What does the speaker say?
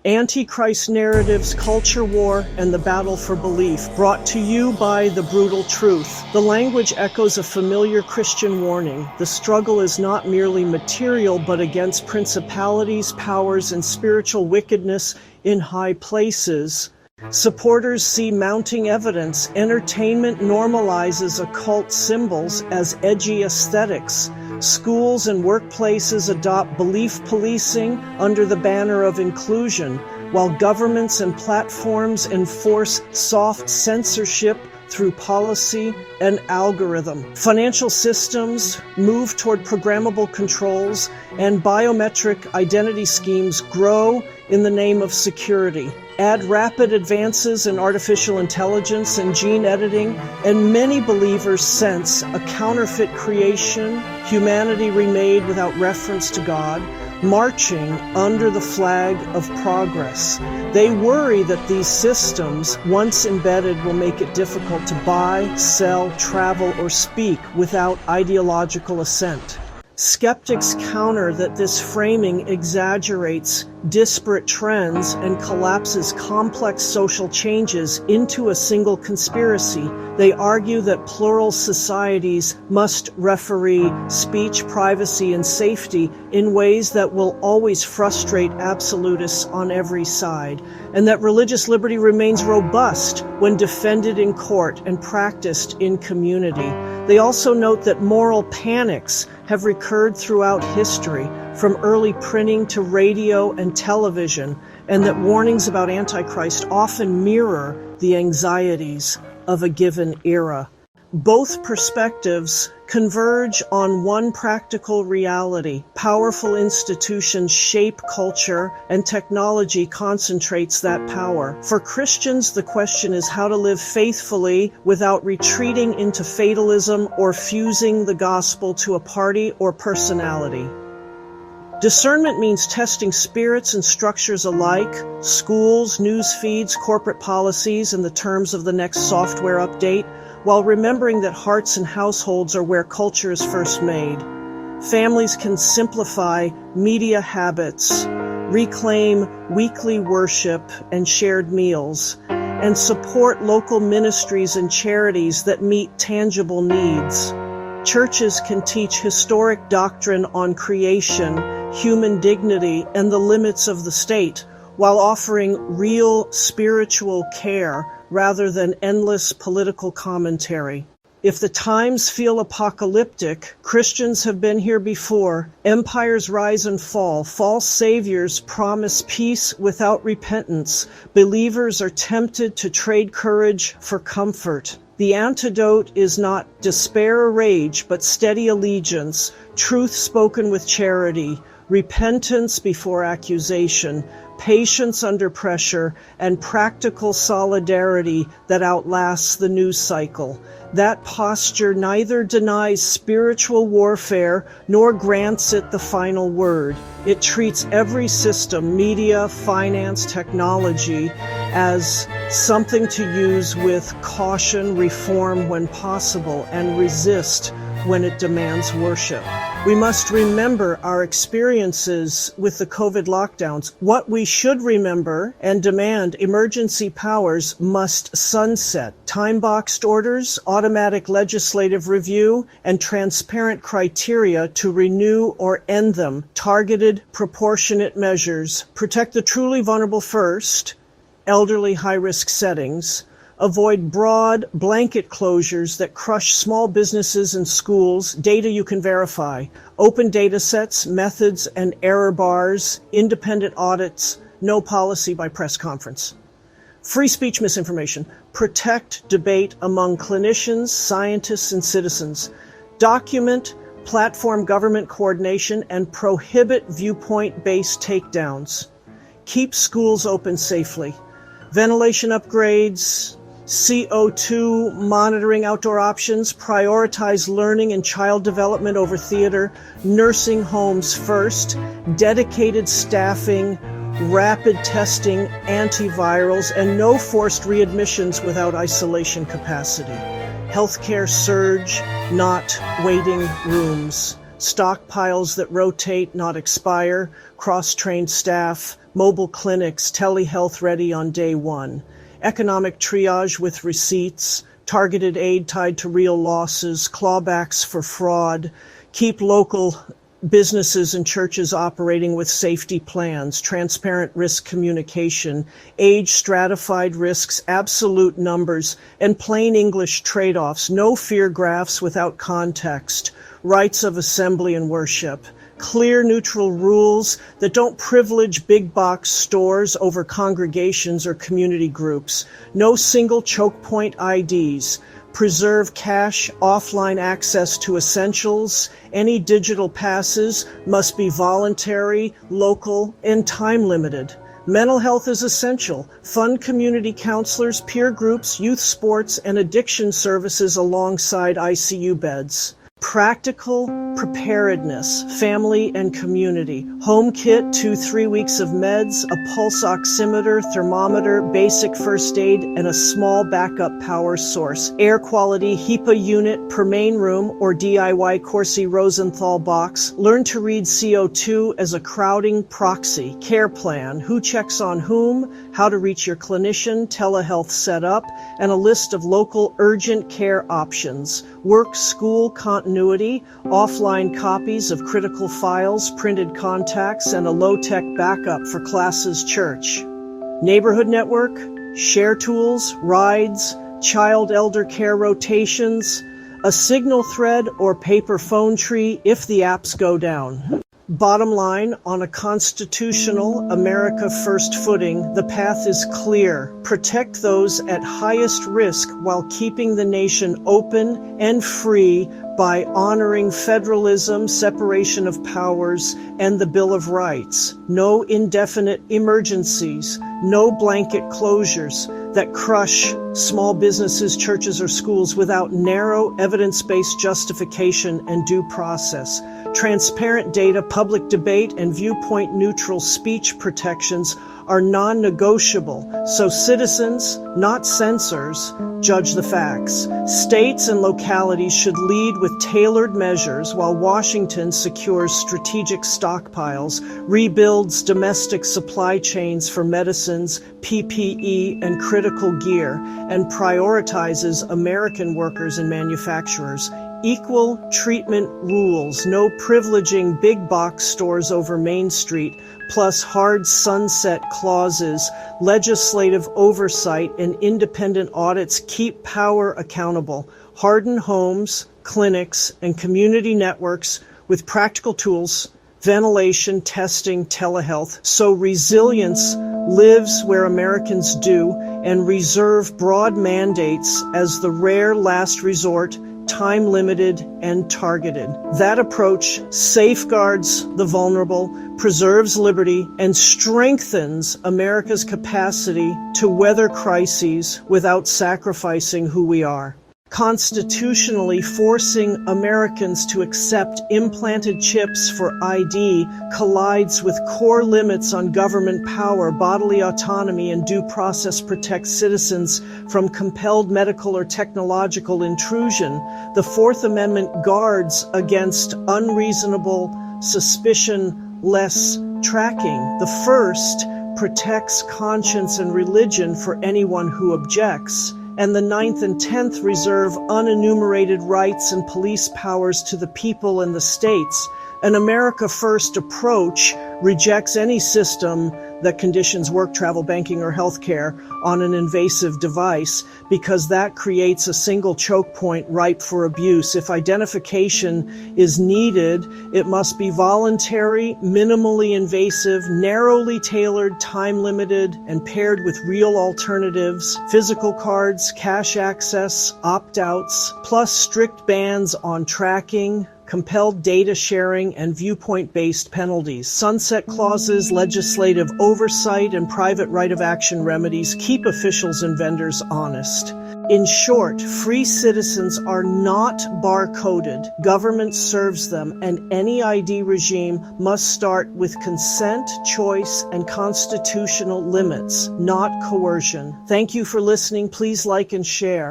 Antichrist narratives, culture war, and the battle for belief, brought to you by The Brutal Truth. The language echoes a familiar Christian warning. The struggle is not merely material, but against principalities, powers, and spiritual wickedness in high places. Supporters see mounting evidence. Entertainment normalizes occult symbols as edgy aesthetics. Schools and workplaces adopt belief policing under the banner of inclusion, while governments and platforms enforce soft censorship through policy and algorithm. Financial systems move toward programmable controls, and biometric identity schemes grow in the name of security. Add rapid advances in artificial intelligence and gene editing, and many believers sense a counterfeit creation, humanity remade without reference to God, marching under the flag of progress. They worry that these systems, once embedded, will make it difficult to buy, sell, travel, or speak without ideological assent. Skeptics counter that this framing exaggerates disparate trends and collapses complex social changes into a single conspiracy. They argue that plural societies must referee speech, privacy, and safety in ways that will always frustrate absolutists on every side, and that religious liberty remains robust when defended in court and practiced in community. They also note that moral panics have recurred throughout history, from early printing to radio and television, and that warnings about Antichrist often mirror the anxieties of a given era. Both perspectives converge on one practical reality. Powerful institutions shape culture, and technology concentrates that power. For Christians, the question is how to live faithfully without retreating into fatalism or fusing the gospel to a party or personality. Discernment means testing spirits and structures alike, schools, news feeds, corporate policies, and the terms of the next software update, while remembering that hearts and households are where culture is first made. Families can simplify media habits, reclaim weekly worship and shared meals, and support local ministries and charities that meet tangible needs. Churches can teach historic doctrine on creation, human dignity, and the limits of the state, while offering real spiritual care rather than endless political commentary. If the times feel apocalyptic, Christians have been here before. Empires rise and fall. False saviors promise peace without repentance. Believers are tempted to trade courage for comfort. The antidote is not despair or rage, but steady allegiance, truth spoken with charity, repentance before accusation, patience under pressure, and practical solidarity that outlasts the news cycle. That posture neither denies spiritual warfare nor grants it the final word. It treats every system, media, finance, technology, as something to use with caution, reform when possible, and resist when it demands worship. We must remember our experiences with the COVID lockdowns. What we should remember and demand: emergency powers must sunset. Time-boxed orders, automatic legislative review, and transparent criteria to renew or end them. Targeted, proportionate measures. Protect the truly vulnerable first. Elderly, high-risk settings. Avoid broad blanket closures that crush small businesses and schools. Data you can verify. Open data sets, methods, and error bars. Independent audits. No policy by press conference. Free speech misinformation. Protect debate among clinicians, scientists, and citizens. Document platform government coordination and prohibit viewpoint-based takedowns. Keep schools open safely. Ventilation upgrades, CO2 monitoring outdoor options, prioritize learning and child development over theater, nursing homes first, dedicated staffing, rapid testing, antivirals, and no forced readmissions without isolation capacity. Healthcare surge, not waiting rooms. stockpiles that rotate, not expire, cross-trained staff, mobile clinics, telehealth ready on day one, economic triage with receipts, targeted aid tied to real losses, clawbacks for fraud, keep local businesses and churches operating with safety plans, transparent risk communication, age stratified risks, absolute numbers, and plain English trade-offs, no fear graphs without context, rights of assembly and worship, clear neutral rules that don't privilege big box stores over congregations or community groups, no single choke point IDs, preserve cash offline access to essentials. Any digital passes must be voluntary, local, and time limited. Mental health is essential. Fund community counselors, peer groups, youth sports, and addiction services alongside ICU beds. Practical preparedness, family and community. Home kit, 2-3 weeks of meds, a pulse oximeter, thermometer, basic first aid, and a small backup power source. Air quality, HEPA unit per main room or DIY Corsi Rosenthal box. Learn to read CO2 as a crowding proxy. Care plan, who checks on whom, how to reach your clinician, telehealth setup, and a list of local urgent care options. Work, school, continuity, offline copies of critical files, printed contacts, and a low-tech backup for classes church. Neighborhood network, share tools, rides, child-elder care rotations, a signal thread or paper phone tree if the apps go down. Bottom line, on a constitutional America First footing, the path is clear. Protect those at highest risk while keeping the nation open and free by honoring federalism, separation of powers, and the Bill of Rights. No indefinite emergencies, no blanket closures that crush small businesses, churches, or schools without narrow, evidence-based justification and due process. Transparent data, public debate, and viewpoint-neutral speech protections are non-negotiable, so citizens, not censors, judge the facts. States and localities should lead with tailored measures while Washington secures strategic stockpiles, rebuilds domestic supply chains for medicines, PPE, and critical gear, and prioritizes American workers and manufacturers. Equal treatment rules, no privileging big box stores over Main Street, plus hard sunset clauses, legislative oversight, and independent audits keep power accountable. Harden homes, clinics, and community networks with practical tools, ventilation, testing, telehealth, so resilience lives where Americans do, and reserve broad mandates as the rare last resort, time-limited and targeted. That approach safeguards the vulnerable, preserves liberty, and strengthens America's capacity to weather crises without sacrificing who we are. Constitutionally forcing Americans to accept implanted chips for ID collides with core limits on government power, bodily autonomy, and due process protects citizens from compelled medical or technological intrusion. The Fourth Amendment guards against unreasonable, suspicion-less tracking. The First protects conscience and religion for anyone who objects. And the Ninth and 10th reserve unenumerated rights and police powers to the people and the states. An America First approach rejects any system that conditions work, travel, banking, or healthcare on an invasive device because that creates a single choke point ripe for abuse. If identification is needed, it must be voluntary, minimally invasive, narrowly tailored, time-limited, and paired with real alternatives, physical cards, cash access, opt-outs, plus strict bans on tracking, compelled data sharing, and viewpoint-based penalties. Sunset clauses, legislative oversight, and private right of action remedies keep officials and vendors honest. In short, free citizens are not barcoded. Government serves them, and any ID regime must start with consent, choice, and constitutional limits, not coercion. Thank you for listening. Please like and share.